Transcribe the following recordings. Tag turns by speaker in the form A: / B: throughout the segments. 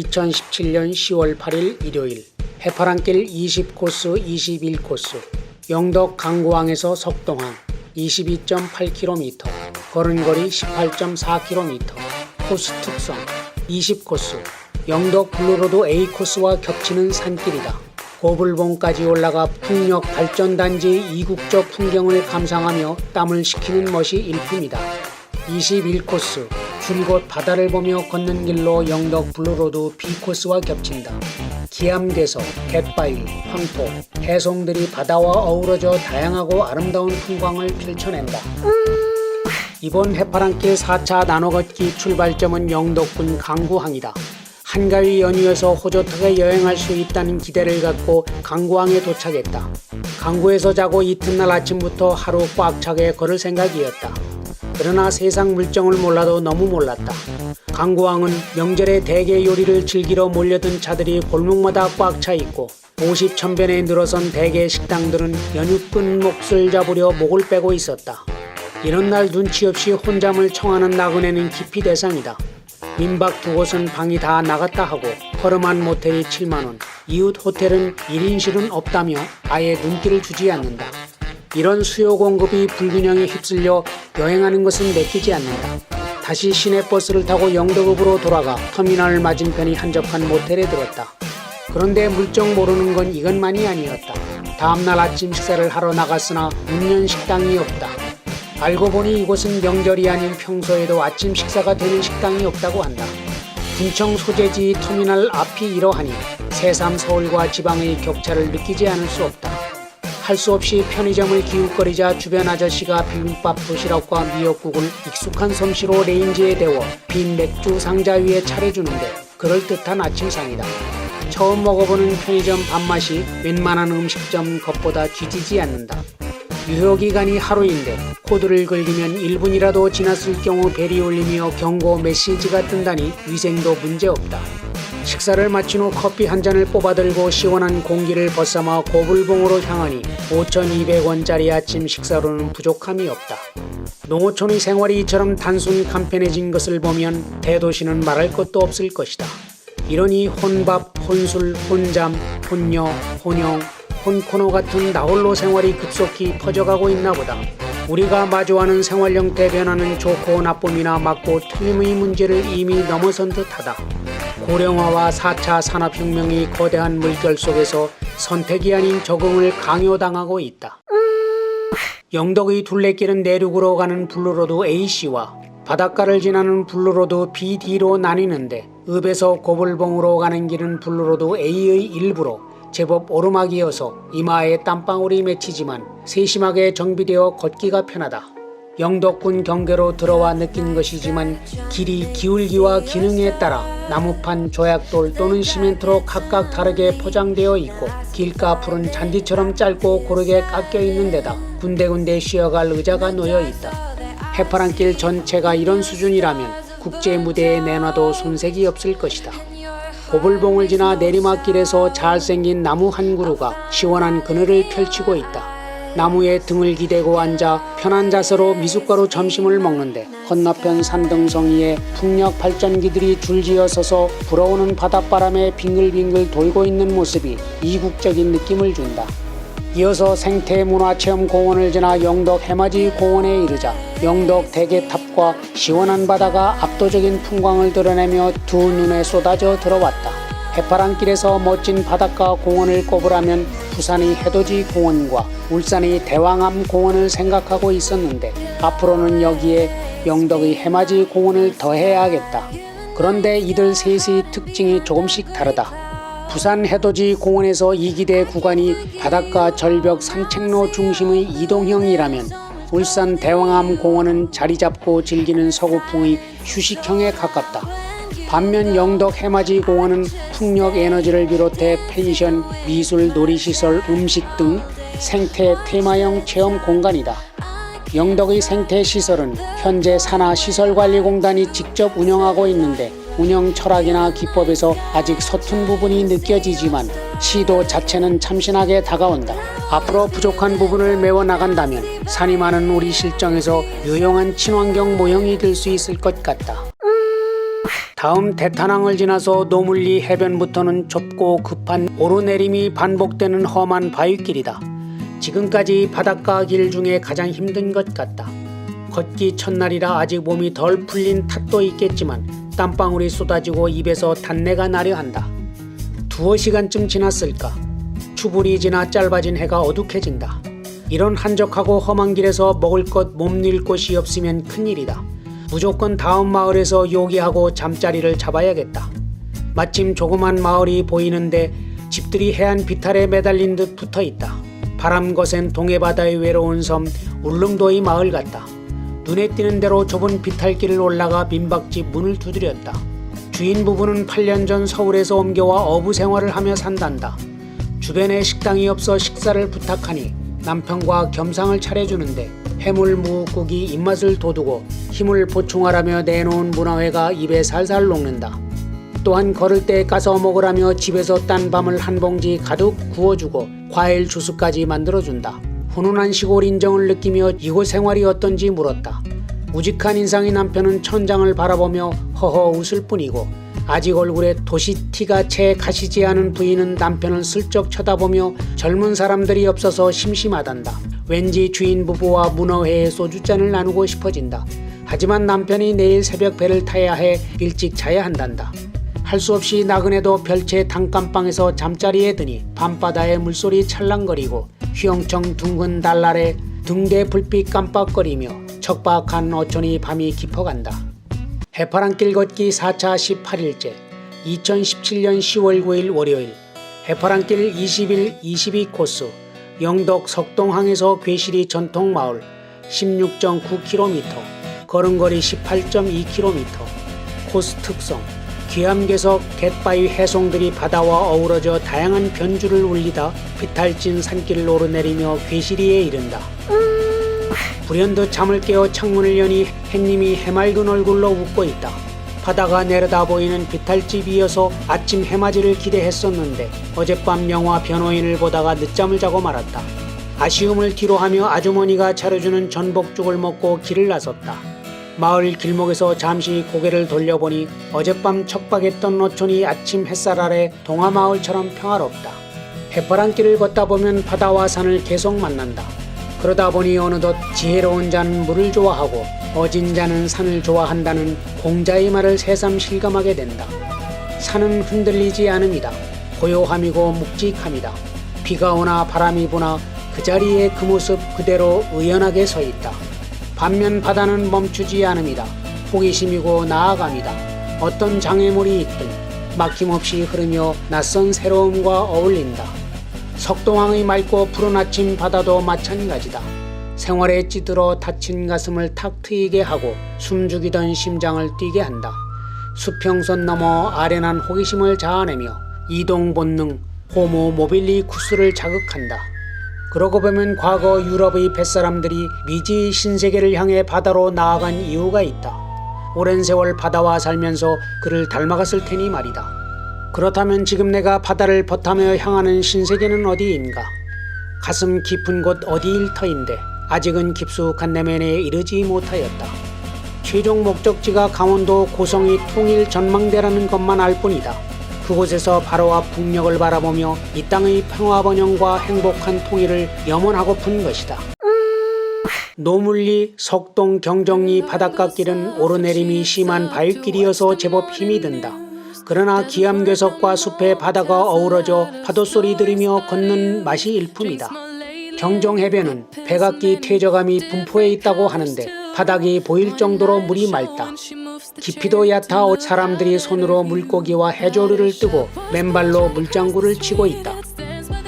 A: 2017년 10월 8일 일요일 해파랑길 20코스 21코스 영덕 강구항에서 석동항 22.8km 걸은거리 18.4km 코스 특성 20코스 영덕 블루로드 A코스와 겹치는 산길이다. 고불봉까지 올라가 풍력 발전단지의 이국적 풍경을 감상하며 땀을 식히는 멋이 일품이다. 21코스 줄곧 바다를 보며 걷는 길로 영덕 블루로드 B코스와 겹친다. 기암괴석, 갯바위, 황토, 해송들이 바다와 어우러져 다양하고 아름다운 풍광을 펼쳐낸다. 이번 해파랑길 4차 나눠걷기 출발점은 영덕군 강구항이다. 한가위 연휴여서 호젓하게 여행할 수 있다는 기대를 갖고 강구항에 도착했다. 강구에서 자고 이튿날 아침부터 하루 꽉 차게 걸을 생각이었다. 그러나 세상 물정을 몰라도 너무 몰랐다. 강구항은 명절에 대게 요리를 즐기러 몰려든 차들이 골목마다 꽉 차 있고 50,000변에 늘어선 대게 식당들은 연휴 끈 몫을 잡으려 목을 빼고 있었다. 이런 날 눈치 없이 혼잠을 청하는 나그네는 기피 대상이다. 민박 두 곳은 방이 다 나갔다 하고 허름한 모텔이 7만원, 이웃 호텔은 1인실은 없다며 아예 눈길을 주지 않는다. 이런 수요 공급이 불균형에 휩쓸려 여행하는 것은 내키지 않는다. 다시 시내버스를 타고 영덕읍으로 돌아가 터미널 맞은편이 한적한 모텔에 들었다. 그런데 물정 모르는 건 이것만이 아니었다. 다음날 아침 식사를 하러 나갔으나 문연 식당이 없다. 알고 보니 이곳은 명절이 아닌 평소에도 아침 식사가 되는 식당이 없다고 한다. 군청 소재지 터미널 앞이 이러하니 새삼 서울과 지방의 격차를 느끼지 않을 수 없다. 할 수 없이 편의점을 기웃거리자 주변 아저씨가 비빔밥 도시락과 미역국을 익숙한 솜씨로 레인지에 데워 빈 맥주 상자 위에 차려주는데 그럴듯한 아침상이다. 처음 먹어보는 편의점 밥맛이 웬만한 음식점 것보다 뒤지지 않는다. 유효기간이 하루인데 코드를 긁으면 1분이라도 지났을 경우 벨이 울리며 경고 메시지가 뜬다니 위생도 문제없다. 식사를 마친 후 커피 한 잔을 뽑아들고 시원한 공기를 벗삼아 고불봉으로 향하니 5,200원짜리 아침 식사로는 부족함이 없다. 농어촌의 생활이 이처럼 단순 간편해진 것을 보면 대도시는 말할 것도 없을 것이다. 이러니 혼밥, 혼술, 혼잠, 혼녀, 혼영, 혼코노 같은 나홀로 생활이 급속히 퍼져가고 있나 보다. 우리가 마주하는 생활 형태 변화는 좋고 나쁨이나 맞고 틀림의 문제를 이미 넘어선 듯하다. 고령화와 4차 산업혁명이 거대한 물결 속에서 선택이 아닌 적응을 강요당하고 있다. 영덕의 둘레길은 내륙으로 가는 블루로드 A씨와 바닷가를 지나는 블루로드 BD로 나뉘는데 읍에서 고불봉으로 가는 길은 블루로드 A의 일부로 제법 오르막이어서 이마에 땀방울이 맺히지만 세심하게 정비되어 걷기가 편하다. 영덕군 경계로 들어와 느낀 것이지만 길이 기울기와 기능에 따라 나무판, 조약돌 또는 시멘트로 각각 다르게 포장되어 있고 길가풀은 잔디처럼 짧고 고르게 깎여 있는 데다 군데군데 쉬어갈 의자가 놓여 있다. 해파랑길 전체가 이런 수준이라면 국제무대에 내놔도 손색이 없을 것이다. 고불봉을 지나 내리막길에서 잘생긴 나무 한 그루가 시원한 그늘을 펼치고 있다. 나무에 등을 기대고 앉아 편한 자세로 미숫가루 점심을 먹는데 건너편 산등성이에 풍력 발전기들이 줄지어 서서 불어오는 바닷바람에 빙글빙글 돌고 있는 모습이 이국적인 느낌을 준다. 이어서 생태문화체험공원을 지나 영덕 해맞이 공원에 이르자 영덕 대게탑과 시원한 바다가 압도적인 풍광을 드러내며 두 눈에 쏟아져 들어왔다. 해파랑길에서 멋진 바닷가 공원을 꼽으라면 부산의 해돋이 공원과 울산의 대왕암 공원을 생각하고 있었는데 앞으로는 여기에 영덕의 해맞이 공원을 더해야겠다. 그런데 이들 셋의 특징이 조금씩 다르다. 부산 해돋이 공원에서 2기대 구간이 바닷가 절벽 산책로 중심의 이동형이라면 울산 대왕암 공원은 자리잡고 즐기는 서구풍의 휴식형에 가깝다. 반면 영덕 해맞이 공원은 풍력 에너지를 비롯해 펜션, 미술, 놀이시설, 음식 등 생태 테마형 체험 공간이다. 영덕의 생태시설은 현재 산하시설관리공단이 직접 운영하고 있는데 운영 철학이나 기법에서 아직 서툰 부분이 느껴지지만 시도 자체는 참신하게 다가온다. 앞으로 부족한 부분을 메워나간다면 산이 많은 우리 실정에서 유용한 친환경 모형이 될 수 있을 것 같다. 다음 대타낭을 지나서 노물리 해변부터는 좁고 급한 오르내림이 반복되는 험한 바위길이다. 지금까지 바닷가 길 중에 가장 힘든 것 같다. 걷기 첫날이라 아직 몸이 덜 풀린 탓도 있겠지만 땀방울이 쏟아지고 입에서 단내가 나려 한다. 두어 시간쯤 지났을까? 추불이 지나 짧아진 해가 어둑해진다. 이런 한적하고 험한 길에서 먹을 것 몸릴 곳이 없으면 큰일이다. 무조건 다음 마을에서 요기하고 잠자리를 잡아야겠다. 마침 조그만 마을이 보이는데 집들이 해안 비탈에 매달린 듯 붙어있다. 바람 거센 동해바다의 외로운 섬 울릉도의 마을 같다. 눈에 띄는 대로 좁은 비탈길을 올라가 민박집 문을 두드렸다. 주인 부부는 8년 전 서울에서 옮겨와 어부 생활을 하며 산단다. 주변에 식당이 없어 식사를 부탁하니 남편과 겸상을 차려주는데 해물 무국이 입맛을 돋우고 힘을 보충하라며 내놓은 문어회가 입에 살살 녹는다. 또한 걸을 때 까서 먹으라며 집에서 딴 밤을 한 봉지 가득 구워주고 과일 주스까지 만들어준다. 훈훈한 시골 인정을 느끼며 이곳 생활이 어떤지 물었다. 우직한 인상의 남편은 천장을 바라보며 허허 웃을 뿐이고 아직 얼굴에 도시 티가 채 가시지 않은 부인은 남편을 슬쩍 쳐다보며 젊은 사람들이 없어서 심심하단다. 왠지 주인 부부와 문어회에 소주잔을 나누고 싶어진다. 하지만 남편이 내일 새벽 배를 타야 해 일찍 자야 한단다. 할 수 없이 나그네도 별채 단칸방에서 잠자리에 드니 밤바다의 물소리 찰랑거리고 휘영청 둥근 달 아래 등대 불빛 깜빡거리며 척박한 어촌이 밤이 깊어간다. 해파랑길 걷기 4차 18일째 2017년 10월 9일 월요일 해파랑길 21, 22 코스 영덕 석동항에서 괴시리 전통마을 16.9km 걸음거리 18.2km 코스 특성 귀암괴석 갯바위 해송들이 바다와 어우러져 다양한 변주를 울리다 비탈진 산길을 오르내리며 괴시리에 이른다. 불현듯 잠을 깨어 창문을 여니 햇님이 해맑은 얼굴로 웃고 있다. 바다가 내려다 보이는 비탈집이어서 아침 해맞이를 기대했었는데 어젯밤 영화 변호인을 보다가 늦잠을 자고 말았다. 아쉬움을 뒤로하며 아주머니가 차려주는 전복죽을 먹고 길을 나섰다. 마을 길목에서 잠시 고개를 돌려보니 어젯밤 척박했던 어촌이 아침 햇살 아래 동화마을처럼 평화롭다. 해파랑길을 걷다 보면 바다와 산을 계속 만난다. 그러다 보니 어느덧 지혜로운 자는 물을 좋아하고 어진 자는 산을 좋아한다는 공자의 말을 새삼 실감하게 된다. 산은 흔들리지 않음이다. 고요함이고 묵직함이다. 비가 오나 바람이 부나 그 자리에 그 모습 그대로 의연하게 서 있다. 반면 바다는 멈추지 않음이다. 호기심이고 나아감이다. 어떤 장애물이 있든 막힘없이 흐르며 낯선 새로움과 어울린다. 석동항의 맑고 푸른 아침 바다도 마찬가지다. 생활에 찌들어 다친 가슴을 탁 트이게 하고 숨죽이던 심장을 뛰게 한다. 수평선 넘어 아련한 호기심을 자아내며 이동 본능, 호모 모빌리 쿠스를 자극한다. 그러고 보면 과거 유럽의 뱃사람들이 미지의 신세계를 향해 바다로 나아간 이유가 있다. 오랜 세월 바다와 살면서 그를 닮아갔을 테니 말이다. 그렇다면 지금 내가 바다를 벗하며 향하는 신세계는 어디인가? 가슴 깊은 곳 어디일 터인데 아직은 깊숙한 내면에 이르지 못하였다. 최종 목적지가 강원도 고성의 통일 전망대라는 것만 알 뿐이다. 그곳에서 바로와 북녘을 바라보며 이 땅의 평화 번영과 행복한 통일을 염원하고픈 것이다. 노물리, 석동, 경정리 바닷가길은 오르내림이 심한 바위길이어서 제법 힘이 든다. 그러나 기암괴석과 숲의 바다가 어우러져 파도소리 들으며 걷는 맛이 일품이다. 경정해변은 백악기 퇴저감이 분포해 있다고 하는데 바닥이 보일 정도로 물이 맑다. 깊이도 얕아 사람들이 손으로 물고기와 해조류를 뜨고 맨발로 물장구를 치고 있다.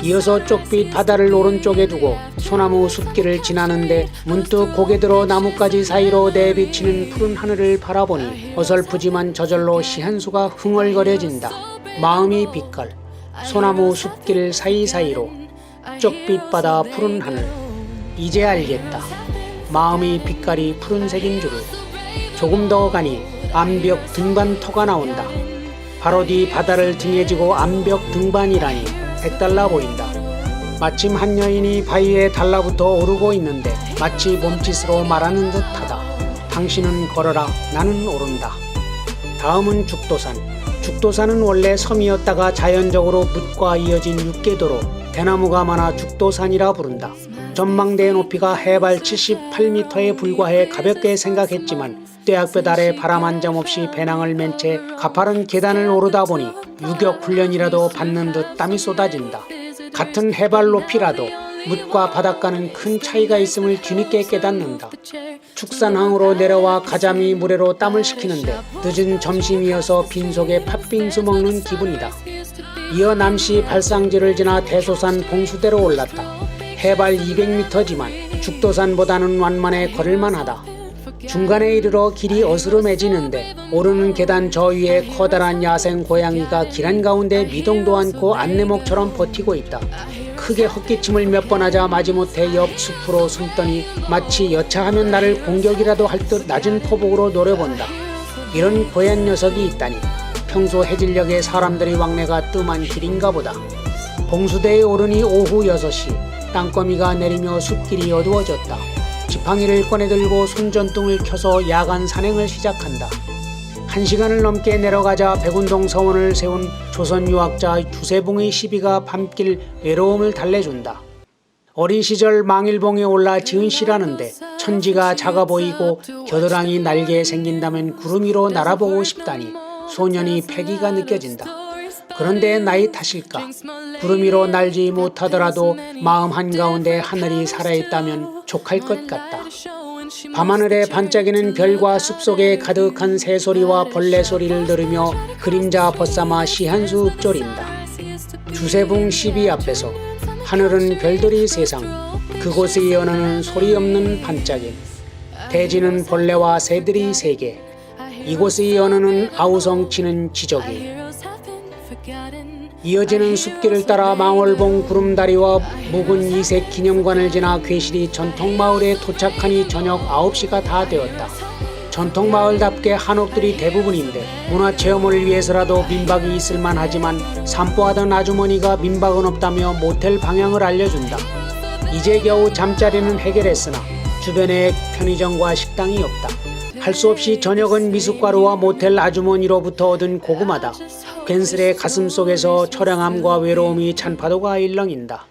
A: 이어서 쪽빛 바다를 오른쪽에 두고 소나무 숲길을 지나는데 문득 고개 들어 나뭇가지 사이로 내비치는 푸른 하늘을 바라보니 어설프지만 저절로 시한수가 흥얼거려진다. 마음이 빛깔 소나무 숲길 사이사이로 쪽빛 바다 푸른 하늘 이제 알겠다. 마음이 빛깔이 푸른색인 줄을. 조금 더 가니 암벽 등반터가 나온다. 바로 뒤 바다를 등에 지고 암벽 등반이라니 색달라 보인다. 마침 한 여인이 바위에 달라붙어 오르고 있는데 마치 몸짓으로 말하는 듯하다. 당신은 걸어라 나는 오른다. 다음은 죽도산. 죽도산은 원래 섬이었다가 자연적으로 묻과 이어진 육계도로 대나무가 많아 죽도산이라 부른다. 전망대의 높이가 해발 78m에 불과해 가볍게 생각했지만 떼약볕 아래 바람 한 점 없이 배낭을 맨 채 가파른 계단을 오르다 보니 유격 훈련이라도 받는 듯 땀이 쏟아진다. 같은 해발 높이라도 묻과 바닷가는 큰 차이가 있음을 뒤늦게 깨닫는다. 축산항으로 내려와 가자미 물회로 땀을 식히는데 늦은 점심이어서 빈속에 팥빙수 먹는 기분이다. 이어 남시 발상지를 지나 대소산 봉수대로 올랐다. 해발 200m지만 죽도산보다는 완만해 걸을만하다. 중간에 이르러 길이 어스름해지는데 오르는 계단 저 위에 커다란 야생 고양이가 길 한가운데 미동도 않고 안내목처럼 버티고 있다. 크게 헛기침을 몇 번 하자 마지못해 옆 숲으로 숨더니 마치 여차하면 나를 공격이라도 할 듯 낮은 포복으로 노려본다. 이런 고얀 녀석이 있다니 평소 해질녘에 사람들이 왕래가 뜸한 길인가 보다. 봉수대에 오르니 오후 6시 땅거미가 내리며 숲길이 어두워졌다. 지팡이를 꺼내들고 손전등을 켜서 야간 산행을 시작한다. 1시간을 넘게 내려가자 백운동 서원을 세운 조선 유학자 주세붕의 시비가 밤길 외로움을 달래준다. 어린 시절 망일봉에 올라 지은 시라는데 천지가 작아 보이고 겨드랑이 날개에 생긴다면 구름 위로 날아보고 싶다니 소년이 패기가 느껴진다. 그런데 나이 탓일까? 구름 위로 날지 못하더라도 마음 한가운데 하늘이 살아있다면 족할 것 같다. 밤하늘에 반짝이는 별과 숲속에 가득한 새소리와 벌레 소리를 들으며 그림자 벗삼아 시 한 수 읊조린다. 주세붕 시비 앞에서 하늘은 별들이 세상, 그곳의 연어는 소리 없는 반짝임, 대지는 벌레와 새들이 세계, 이곳의 연어는 아우성치는 지저귀. 이어지는 숲길을 따라 망월봉 구름다리와 묵은 이색 기념관을 지나 괴실이 전통마을에 도착하니 저녁 9시가 다 되었다. 전통마을답게 한옥들이 대부분인데 문화체험을 위해서라도 민박이 있을만 하지만 산보하던 아주머니가 민박은 없다며 모텔 방향을 알려준다. 이제 겨우 잠자리는 해결했으나 주변에 편의점과 식당이 없다. 할 수 없이 저녁은 미숫가루와 모텔 아주머니로부터 얻은 고구마다. 괜스레 가슴속에서 처량함과 외로움이 찬파도가 일렁인다.